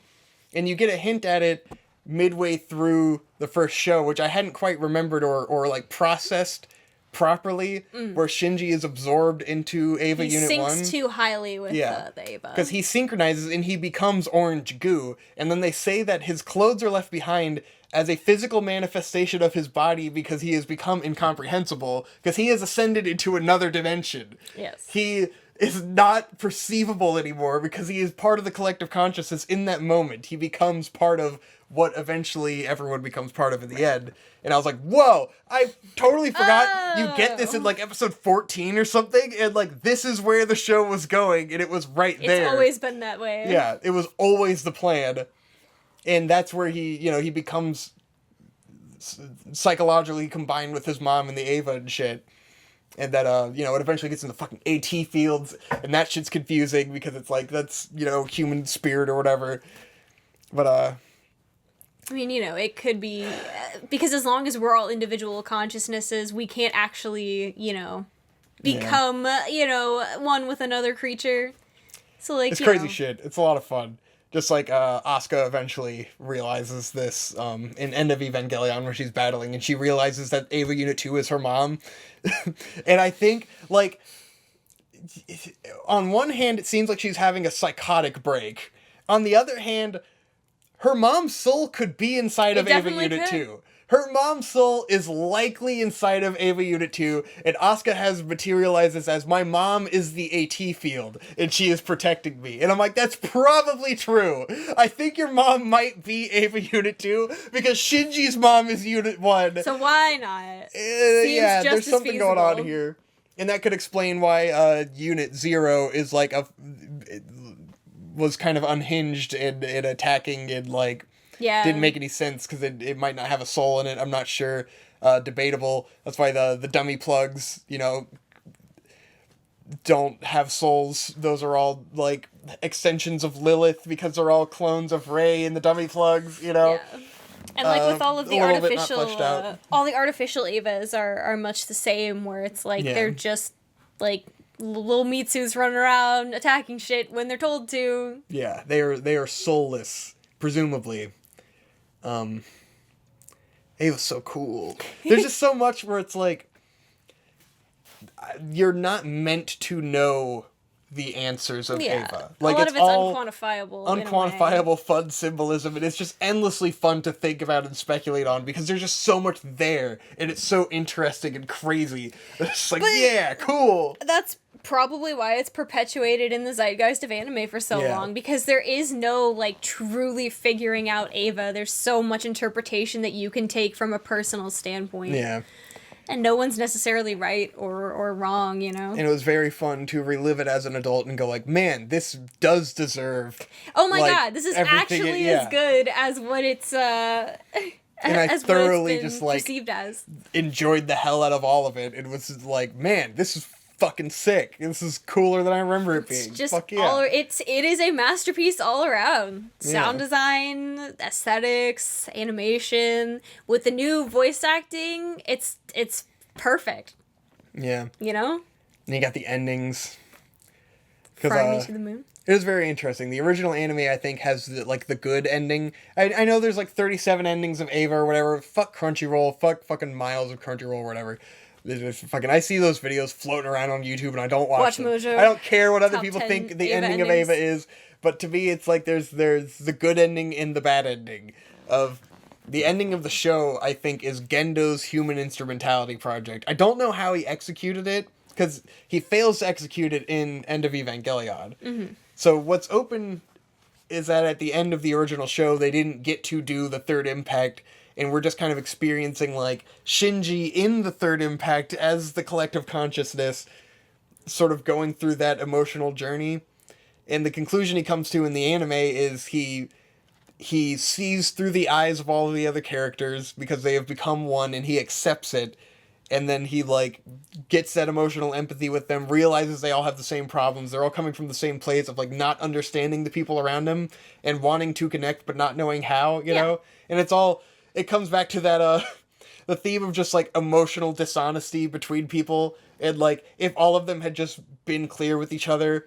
[SPEAKER 2] And you get a hint at it midway through the first show, which I hadn't quite remembered or like processed properly, where Shinji is absorbed into Eva Unit 1.
[SPEAKER 1] He sinks too highly with the Eva.
[SPEAKER 2] Because he synchronizes and he becomes orange goo, and then they say that his clothes are left behind as a physical manifestation of his body because he has become incomprehensible, because he has ascended into another dimension.
[SPEAKER 1] Yes.
[SPEAKER 2] He is not perceivable anymore because he is part of the collective consciousness in that moment. He becomes part of what eventually everyone becomes part of in the end. And I was like, whoa, I totally forgot you get this in, like, episode 14 or something, and, like, this is where the show was going, and it was right there.
[SPEAKER 1] It's always been that way.
[SPEAKER 2] Yeah, it was always the plan. And that's where he, you know, he becomes psychologically combined with his mom and the Ava and shit. And that, you know, it eventually gets in the fucking AT fields, and that shit's confusing because it's like, that's, you know, human spirit or whatever. But,
[SPEAKER 1] I mean, you know, it could be, because as long as we're all individual consciousnesses, we can't actually, you know, become, you know, one with another creature. So, like,
[SPEAKER 2] it's crazy shit. It's a lot of fun. Just like Asuka eventually realizes this in End of Evangelion where she's battling, and she realizes that Ava Unit 2 is her mom. And I think, like, on one hand, it seems like she's having a psychotic break. On the other hand, her mom's soul could be inside of Ava Unit 2. Her mom's soul is likely inside of Ava Unit 2, and Asuka has materialized this as, my mom is the AT field, and she is protecting me. And I'm like, that's probably true. I think your mom might be Ava Unit 2, because Shinji's mom is Unit 1.
[SPEAKER 1] So why not?
[SPEAKER 2] Yeah, there's something going on here. And that could explain why Unit 0 is like was kind of unhinged in attacking and, like, didn't make any sense because it might not have a soul in it. I'm not sure. Debatable. That's why the dummy plugs, you know, don't have souls. Those are all, like, extensions of Lilith because they're all clones of Rey and the dummy plugs, you know?
[SPEAKER 1] Yeah. And, like, with all of the artificial Avas are much the same, where it's like they're just, like, little Mitsus running around attacking shit when they're told to.
[SPEAKER 2] Yeah, they are soulless, presumably. Ava's so cool. There's just so much where it's like, you're not meant to know the answers of Ava. Like,
[SPEAKER 1] a lot
[SPEAKER 2] it's
[SPEAKER 1] of it's
[SPEAKER 2] all
[SPEAKER 1] unquantifiable,
[SPEAKER 2] fun symbolism, and it's just endlessly fun to think about and speculate on because there's just so much there, and it's so interesting and crazy. It's like, yeah, cool.
[SPEAKER 1] That's probably why it's perpetuated in the zeitgeist of anime for so long, because there is no, like, truly figuring out Ava. There's so much interpretation that you can take from a personal standpoint.
[SPEAKER 2] Yeah.
[SPEAKER 1] And no one's necessarily right or wrong, you know?
[SPEAKER 2] And it was very fun to relive it as an adult and go like, man, this does deserve...
[SPEAKER 1] Oh my god, this is actually as good as what it's,
[SPEAKER 2] and I thoroughly just, like,
[SPEAKER 1] perceived as.
[SPEAKER 2] Enjoyed the hell out of all of it. It was like, man, this is fucking sick. This is cooler than I remember it being.
[SPEAKER 1] It's just
[SPEAKER 2] fuck yeah.
[SPEAKER 1] it is a masterpiece all around. Sound design, aesthetics, animation. With the new voice acting, it's perfect.
[SPEAKER 2] Yeah.
[SPEAKER 1] You know?
[SPEAKER 2] And you got the endings.
[SPEAKER 1] Fly Me to the Moon.
[SPEAKER 2] It was very interesting. The original anime, I think, has the good ending. I know there's like 37 endings of Ava or whatever. Fuck Crunchyroll. Fuck fucking miles of Crunchyroll or whatever. I see those videos floating around on YouTube and I don't watch them.
[SPEAKER 1] Mojo.
[SPEAKER 2] I don't care what other
[SPEAKER 1] Top
[SPEAKER 2] people
[SPEAKER 1] 10
[SPEAKER 2] think the
[SPEAKER 1] Ava
[SPEAKER 2] ending
[SPEAKER 1] endings.
[SPEAKER 2] of Ava is, but to me it's like there's the good ending and the bad ending. Of the ending of the show, I think, is Gendo's human instrumentality project. I don't know how he executed it, because he fails to execute it in End of Evangelion. Mm-hmm. So what's open is that at the end of the original show, they didn't get to do the third impact, and we're just kind of experiencing, like, Shinji in the third impact as the collective consciousness, sort of going through that emotional journey. And the conclusion he comes to in the anime is he sees through the eyes of all of the other characters because they have become one, and he accepts it. And then he, like, gets that emotional empathy with them, realizes they all have the same problems. They're all coming from the same place of, like, not understanding the people around him and wanting to connect but not knowing how, you know? And it comes back to that, the theme of just, like, emotional dishonesty between people. And, like, if all of them had just been clear with each other,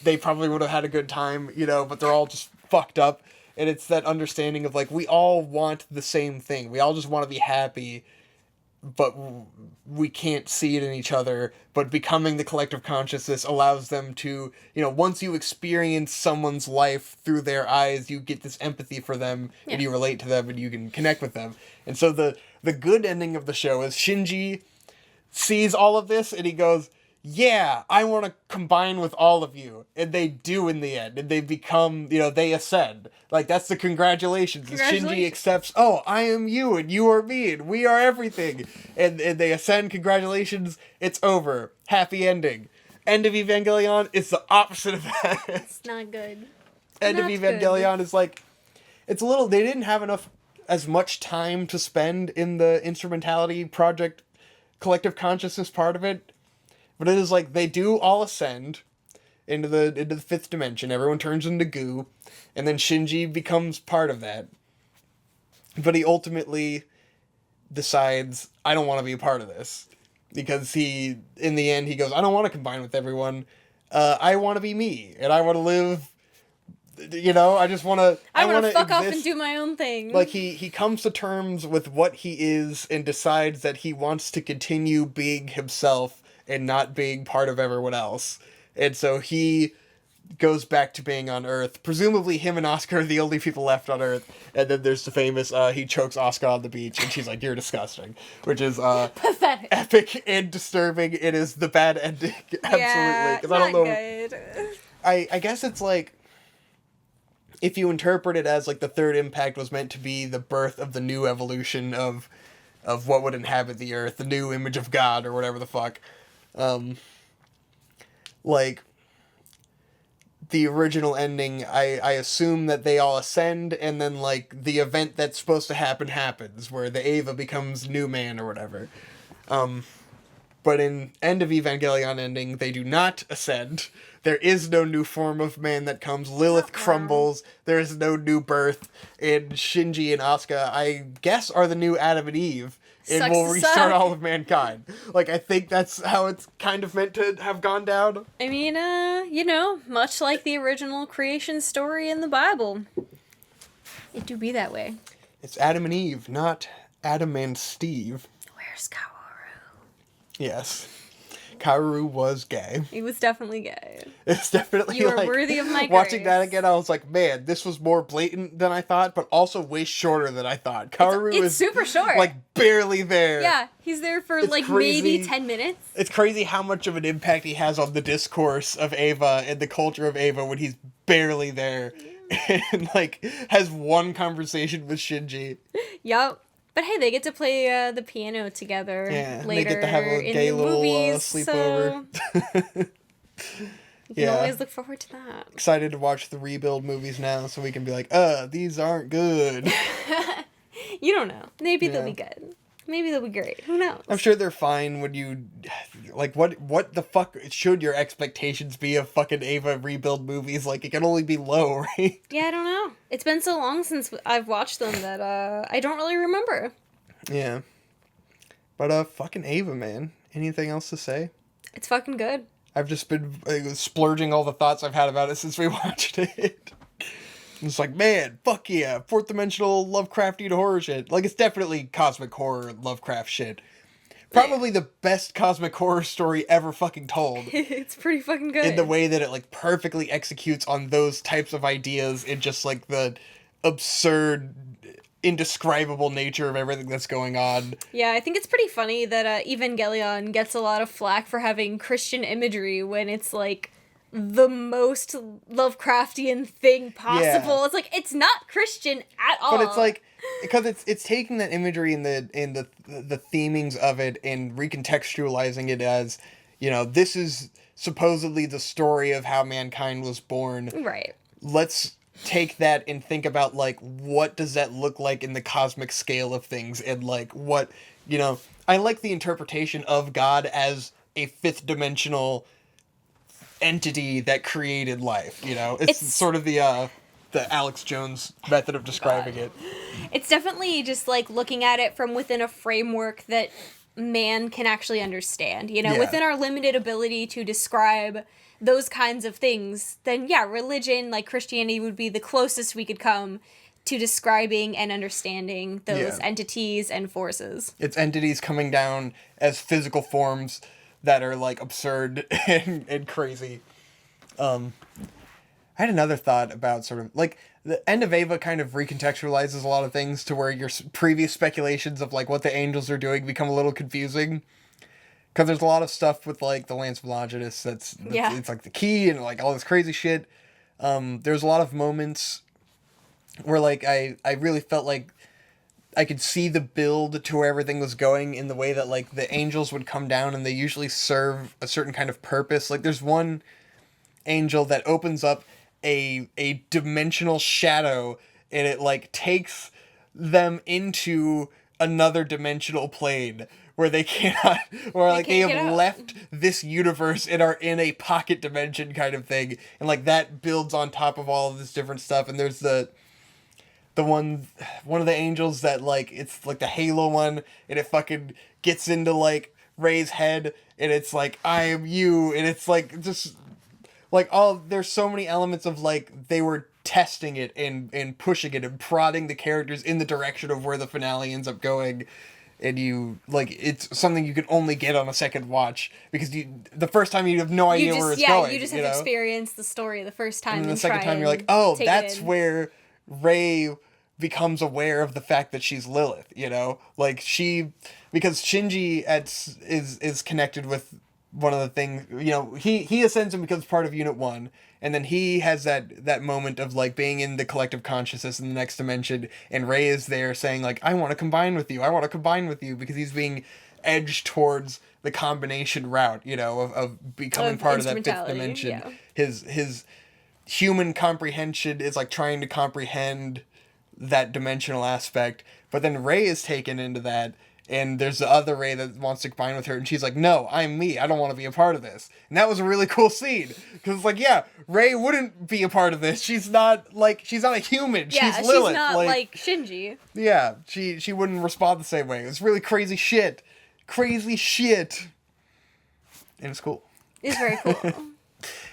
[SPEAKER 2] they probably would have had a good time, you know? But they're all just fucked up. And it's that understanding of, like, we all want the same thing. We all just want to be happy, but we can't see it in each other. But becoming the collective consciousness allows them to, you know, once you experience someone's life through their eyes, you get this empathy for them, and you relate to them, and you can connect with them. And so the good ending of the show is Shinji sees all of this, and he goes, yeah, I want to combine with all of you. And they do in the end. And they become, they ascend. Like, that's the congratulations. And Shinji accepts, oh, I am you, and you are me, and we are everything. And they ascend, congratulations, it's over. Happy ending. End of Evangelion is the opposite of that.
[SPEAKER 1] It's not good.
[SPEAKER 2] End of Evangelion is like, it's a little, they didn't have as much time to spend in the instrumentality project collective consciousness part of it. But it is like they do all ascend into the fifth dimension. Everyone turns into goo, and then Shinji becomes part of that. But he ultimately decides, I don't want to be a part of this. Because in the end, he goes, I don't want to combine with everyone. I want to be me, and I want to live, I just want to...
[SPEAKER 1] I want to fuck off and do my own thing.
[SPEAKER 2] Like, he comes to terms with what he is and decides that he wants to continue being himself and not being part of everyone else. And so he goes back to being on Earth. Presumably him and Asuka are the only people left on Earth. And then there's the famous, he chokes Asuka on the beach, and she's like, you're disgusting. Which is,
[SPEAKER 1] pathetic.
[SPEAKER 2] Epic and disturbing. It is the bad ending. Absolutely.
[SPEAKER 1] Yeah,
[SPEAKER 2] Because I don't know.
[SPEAKER 1] Good.
[SPEAKER 2] I guess it's like, if you interpret it as, like, the third impact was meant to be the birth of the new evolution of what would inhabit the Earth, the new image of God, or whatever the fuck. Like, the original ending, I assume that they all ascend, and then, like, the event that's supposed to happen happens, where the Eva becomes new man or whatever. But in End of Evangelion ending, they do not ascend. There is no new form of man that comes. Lilith crumbles. There is no new birth. And Shinji and Asuka, I guess, are the new Adam and Eve. And will restart all of mankind. Like, I think that's how it's kind of meant to have gone down.
[SPEAKER 1] I mean, much like the original creation story in the Bible. It do be that way.
[SPEAKER 2] It's Adam and Eve, not Adam and Steve.
[SPEAKER 1] Where's Kaworu?
[SPEAKER 2] Yes. Kaworu was gay.
[SPEAKER 1] He was definitely gay.
[SPEAKER 2] It's definitely
[SPEAKER 1] you are worthy of my
[SPEAKER 2] watching
[SPEAKER 1] grace.
[SPEAKER 2] that again, I was like, man, this was more blatant than I thought, but also way shorter than I thought. Kaworu is
[SPEAKER 1] super short.
[SPEAKER 2] Like, barely there.
[SPEAKER 1] Yeah, he's there for, maybe 10 minutes.
[SPEAKER 2] It's crazy how much of an impact he has on the discourse of Eva and the culture of Eva when he's barely there. And, has one conversation with Shinji.
[SPEAKER 1] Yup. But hey, they get to play the piano together later
[SPEAKER 2] they get to have a gay little
[SPEAKER 1] movies,
[SPEAKER 2] sleepover.
[SPEAKER 1] So you can always look forward to that.
[SPEAKER 2] Excited to watch the Rebuild movies now so we can be like, these aren't good.
[SPEAKER 1] You don't know. Maybe they'll be good. Maybe they'll be great. Who knows?
[SPEAKER 2] I'm sure they're fine when you... Like, what the fuck should your expectations be of fucking Ava Rebuild movies? Like, it can only be low, right?
[SPEAKER 1] Yeah, I don't know. It's been so long since I've watched them that I don't really remember.
[SPEAKER 2] Yeah. But, fucking Ava, man. Anything else to say?
[SPEAKER 1] It's fucking good.
[SPEAKER 2] I've just been splurging all the thoughts I've had about it since we watched it. It's like, man, fuck yeah, fourth dimensional Lovecraftian horror shit. Like, it's definitely cosmic horror Lovecraft shit. Probably the best cosmic horror story ever fucking told.
[SPEAKER 1] It's pretty fucking good.
[SPEAKER 2] In the way that it, perfectly executes on those types of ideas and just, the absurd, indescribable nature of everything that's going on.
[SPEAKER 1] Yeah, I think it's pretty funny that Evangelion gets a lot of flack for having Christian imagery when it's, the most Lovecraftian thing possible. Yeah. It's it's not Christian at all.
[SPEAKER 2] But it's because it's taking that imagery and the themings of it and recontextualizing it as, this is supposedly the story of how mankind was born.
[SPEAKER 1] Right.
[SPEAKER 2] Let's take that and think about what does that look like in the cosmic scale of things, and what, I like the interpretation of God as a fifth dimensional entity that created life, it's sort of the Alex Jones method of describing it.
[SPEAKER 1] It's definitely just looking at it from within a framework that man can actually understand, within our limited ability to describe those kinds of things. Then religion, like Christianity, would be the closest we could come to describing and understanding those entities and forces.
[SPEAKER 2] It's entities coming down as physical forms that are absurd and crazy. I had another thought about sort of the end of Ava kind of recontextualizes a lot of things to where your previous speculations of what the angels are doing become a little confusing. because there's a lot of stuff with like the Lance of Longinus that's it's like the key and like all this crazy shit. There's a lot of moments where like I really felt like I could see the build to where everything was going in the way that like the angels would come down and they usually serve a certain kind of purpose. Like there's one angel that opens up a dimensional shadow and it like takes them into another dimensional plane where they cannot, or like they have left this universe and are in a pocket dimension kind of thing, and like that builds on top of all of this different stuff. And there's the one of the angels that like it's like the Halo one, and it fucking gets into like Rey's head, and it's like I am you, and it's like just like there's so many elements of like they were testing it and pushing it and prodding the characters in the direction of where the finale ends up going. And you like it's something you can only get on a second watch because the first time you have no idea where it's going.
[SPEAKER 1] You just have to experience the story the first time.
[SPEAKER 2] And the second time you're like, oh, that's where Rey becomes aware of the fact that she's Lilith, you know? Like because Shinji is connected with one of the things, you know, he ascends and becomes part of Unit 1, and then he has that moment of like being in the collective consciousness in the next dimension, and Rey is there saying like, I want to combine with you, because he's being edged towards the combination route, you know, of becoming part of that fifth dimension. Yeah. His human comprehension is like trying to comprehend that dimensional aspect, but then Rey is taken into that. And there's the other Rey that wants to combine with her, and she's like, no, I'm me. I don't want to be a part of this. And that was a really cool scene. Because it's like, yeah, Rey wouldn't be a part of this. She's not a human.
[SPEAKER 1] Yeah,
[SPEAKER 2] she's Lilith.
[SPEAKER 1] She's not like Shinji.
[SPEAKER 2] Yeah, she wouldn't respond the same way. It's really crazy shit. Crazy shit. And it's cool.
[SPEAKER 1] It's very cool.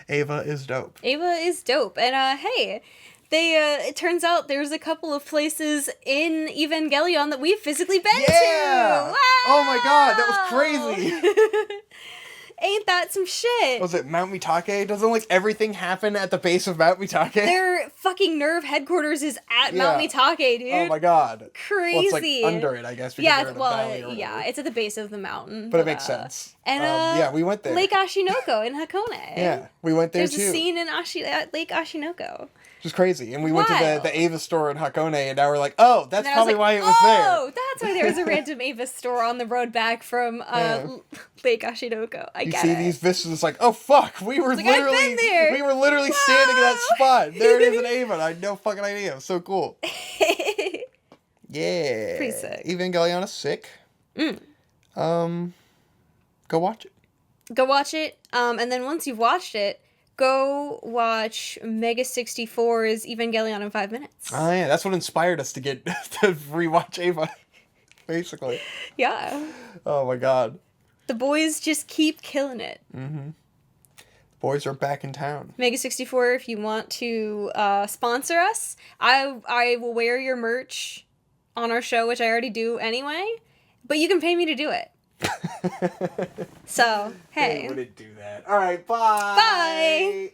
[SPEAKER 2] Ava is dope.
[SPEAKER 1] And hey... it turns out there's a couple of places in Evangelion that we've physically been to. Wow!
[SPEAKER 2] Oh my god, that was crazy.
[SPEAKER 1] Ain't that some shit?
[SPEAKER 2] Was it Mount Mitake? Doesn't like everything happen at the base of Mount Mitake?
[SPEAKER 1] Their fucking nerve headquarters is at Mount Mitake, dude.
[SPEAKER 2] Oh my god.
[SPEAKER 1] Crazy.
[SPEAKER 2] Well, it's like under it, I guess.
[SPEAKER 1] It's at the base of the mountain.
[SPEAKER 2] But it makes sense.
[SPEAKER 1] And
[SPEAKER 2] we went there.
[SPEAKER 1] Lake Ashinoko in Hakone.
[SPEAKER 2] Yeah, we went there
[SPEAKER 1] too.
[SPEAKER 2] There's
[SPEAKER 1] a scene in Lake Ashinoko.
[SPEAKER 2] Just crazy. And we went to the Ava store in Hakone, and now we're like, oh, that's probably why it was there.
[SPEAKER 1] Oh, that's why there was a random Ava store on the road back from Lake Ashinoko.
[SPEAKER 2] You see these vistas, it's like, oh fuck, we were literally standing in that spot. There it is in Ava. I had no fucking idea. It was so cool. Yeah.
[SPEAKER 1] Pretty sick.
[SPEAKER 2] Evangelion is sick. Go watch it.
[SPEAKER 1] And then once you've watched it, go watch Mega 64's Evangelion in 5 minutes.
[SPEAKER 2] Oh yeah, that's what inspired us to get to rewatch Ava, basically.
[SPEAKER 1] Yeah.
[SPEAKER 2] Oh my god.
[SPEAKER 1] The boys just keep killing it.
[SPEAKER 2] Mm-hmm. Boys are back in town.
[SPEAKER 1] Mega 64, if you want to sponsor us, I will wear your merch on our show, which I already do anyway, but you can pay me to do it. So, hey.
[SPEAKER 2] They wouldn't do that. All right, bye.
[SPEAKER 1] Bye.